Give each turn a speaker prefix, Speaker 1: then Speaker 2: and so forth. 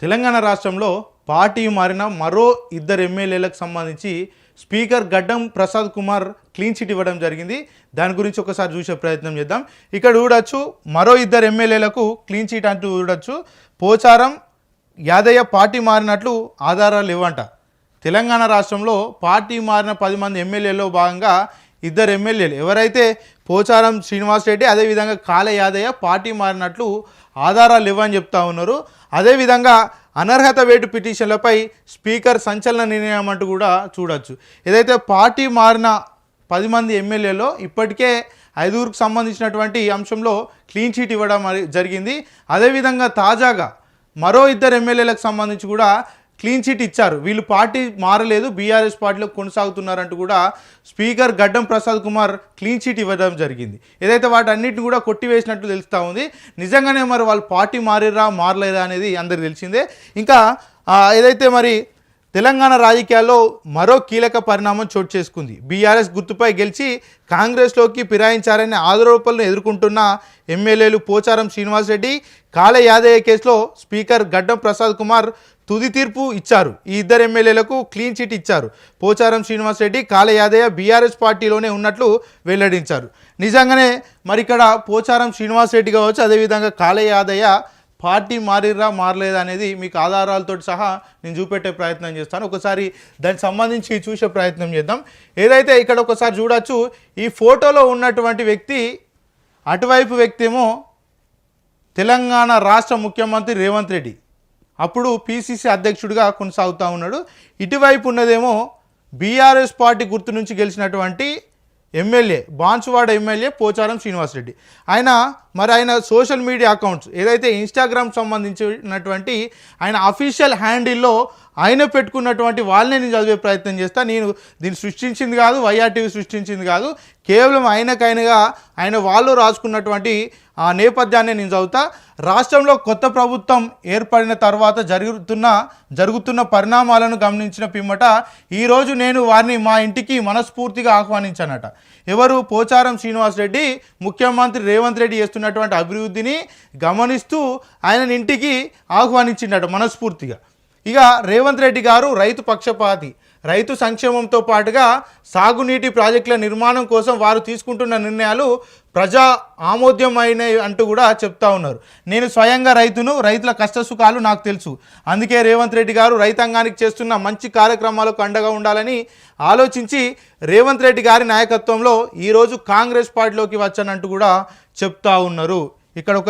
Speaker 1: తెలంగాణ రాష్ట్రంలో పార్టీ మారిన మరో ఇద్దరు ఎమ్మెల్యేలకు సంబంధించి స్పీకర్ గడ్డం ప్రసాద్ కుమార్ క్లీన్ చిట్ ఇవ్వడం జరిగింది. దాని గురించి ఒకసారి చూసే ప్రయత్నం చేద్దాం. ఇక్కడ చూడొచ్చు మరో ఇద్దరు ఎమ్మెల్యేలకు క్లీన్ చిట్ అంటూ చూడొచ్చు. పోచారం యాదయ్య పార్టీ మారినట్లు ఆధారాలు ఇవ్వంట. తెలంగాణ రాష్ట్రంలో పార్టీ మారిన 10 మంది ఎమ్మెల్యేలో భాగంగా ఇద్దరు ఎమ్మెల్యేలు ఎవరైతే పోచారం శ్రీనివాస్ రెడ్డి అదేవిధంగా కాళ యాదయ్య పార్టీ మారినట్లు ఆధారాలు ఇవ్వని చెప్తా ఉన్నారు. అదేవిధంగా అనర్హత వేటు పిటిషన్లపై స్పీకర్ సంచలన నిర్ణయం అంటూ కూడా చూడొచ్చు. ఏదైతే పార్టీ మారిన 10 మంది ఎమ్మెల్యేలో ఇప్పటికే 5గురికి సంబంధించినటువంటి అంశంలో క్లీన్ చిట్ ఇవ్వడం జరిగింది. అదేవిధంగా తాజాగా మరో ఇద్దరు ఎమ్మెల్యేలకు సంబంధించి కూడా క్లీన్ చిట్ ఇచ్చారు. వీళ్ళు పార్టీ మారలేదు, బీఆర్ఎస్ పార్టీలో కొనసాగుతున్నారంటూ కూడా స్పీకర్ గడ్డం ప్రసాద్ కుమార్ క్లీన్ చిట్ ఇవ్వడం జరిగింది. ఏదైతే వాటన్నిటిని కూడా కొట్టివేసినట్టు తెలుస్తూ ఉంది. నిజంగానే మరి వాళ్ళు పార్టీ మారలేదా అనేది అందరికి తెలిసిందే. ఇంకా ఏదైతే మరి తెలంగాణ రాజకీయాల్లో మరో కీలక పరిణామం చోటు చేసుకుంది. బీఆర్ఎస్ గుర్తుపై గెలిచి కాంగ్రెస్లోకి ఫిరాయించారనే ఆరోపణలను ఎదుర్కొంటున్న ఎమ్మెల్యేలు పోచారం శ్రీనివాస్ రెడ్డి, కాళ యాదయ్య కేసులో స్పీకర్ గడ్డం ప్రసాద్ కుమార్ తుది తీర్పు ఇచ్చారు. ఈ ఇద్దరు ఎమ్మెల్యేలకు క్లీన్ చిట్ ఇచ్చారు. పోచారం శ్రీనివాస్ రెడ్డి, కాళ యాదయ్య బీఆర్ఎస్ పార్టీలోనే ఉన్నట్లు వెల్లడించారు. నిజంగానే మరి ఇక్కడ పోచారం శ్రీనివాస్ రెడ్డి కావచ్చు, అదేవిధంగా కాళ యాదయ్య పార్టీ మారలేదా అనేది మీకు ఆధారాలతో సహా నేను చూపెట్టే ప్రయత్నం చేస్తాను. ఒకసారి దానికి సంబంధించి చూసే ప్రయత్నం చేద్దాం. ఏదైతే ఇక్కడ ఒకసారి చూడొచ్చు, ఈ ఫోటోలో ఉన్నటువంటి వ్యక్తి, అటువైపు వ్యక్తి ఏమో తెలంగాణ రాష్ట్ర ముఖ్యమంత్రి రేవంత్ రెడ్డి, అప్పుడు పిసిసి అధ్యక్షుడిగా కొనసాగుతూ ఉన్నాడు. ఇటువైపు ఉన్నదేమో బీఆర్ఎస్ పార్టీ గుర్తు నుంచి గెలిచినటువంటి ఎమ్మెల్యే, బాన్సువాడ ఎమ్మెల్యే పోచారం శ్రీనివాస్ రెడ్డి. ఆయన సోషల్ మీడియా అకౌంట్స్ ఏదైతే ఇన్స్టాగ్రామ్ సంబంధించినటువంటి ఆయన అఫీషియల్ హ్యాండిల్లో ఆయన పెట్టుకున్నటువంటి వాళ్ళనే నేను చదివే ప్రయత్నం చేస్తాను. నేను దీన్ని సృష్టించింది కాదు, వైఆర్టీవీ సృష్టించింది కాదు, కేవలం ఆయన వాళ్ళు రాసుకున్నటువంటి ఆ నేపథ్యాన్ని నేను చదువుతా. రాష్ట్రంలో కొత్త ప్రభుత్వం ఏర్పడిన తర్వాత జరుగుతున్న పరిణామాలను గమనించిన పిమ్మట ఈరోజు నేను వారిని మా ఇంటికి మనస్ఫూర్తిగా ఆహ్వానించానట. ఎవరు? పోచారం శ్రీనివాస్ రెడ్డి ముఖ్యమంత్రి రేవంత్ రెడ్డి చేస్తున్నటువంటి అభివృద్ధిని గమనిస్తూ ఆయన ఇంటికి ఆహ్వానించిండట మనస్ఫూర్తిగా. ఇక రేవంత్ రెడ్డి గారు రైతు పక్షపాతి, రైతు సంక్షేమంతో పాటుగా సాగునీటి ప్రాజెక్టుల నిర్మాణం కోసం వారు తీసుకుంటున్న నిర్ణయాలు ప్రజా ఆమోద్యమైనవి అంటూ కూడా చెప్తా ఉన్నారు. నేను స్వయంగా రైతుల కష్టసుఖాలు నాకు తెలుసు. అందుకే రేవంత్ రెడ్డి గారు రైతాంగానికి చేస్తున్న మంచి కార్యక్రమాలకు అండగా ఉండాలని ఆలోచించి రేవంత్ రెడ్డి గారి నాయకత్వంలో ఈరోజు కాంగ్రెస్ పార్టీలోకి వచ్చానంటూ కూడా చెప్తా ఉన్నారు. ఇక్కడ ఒక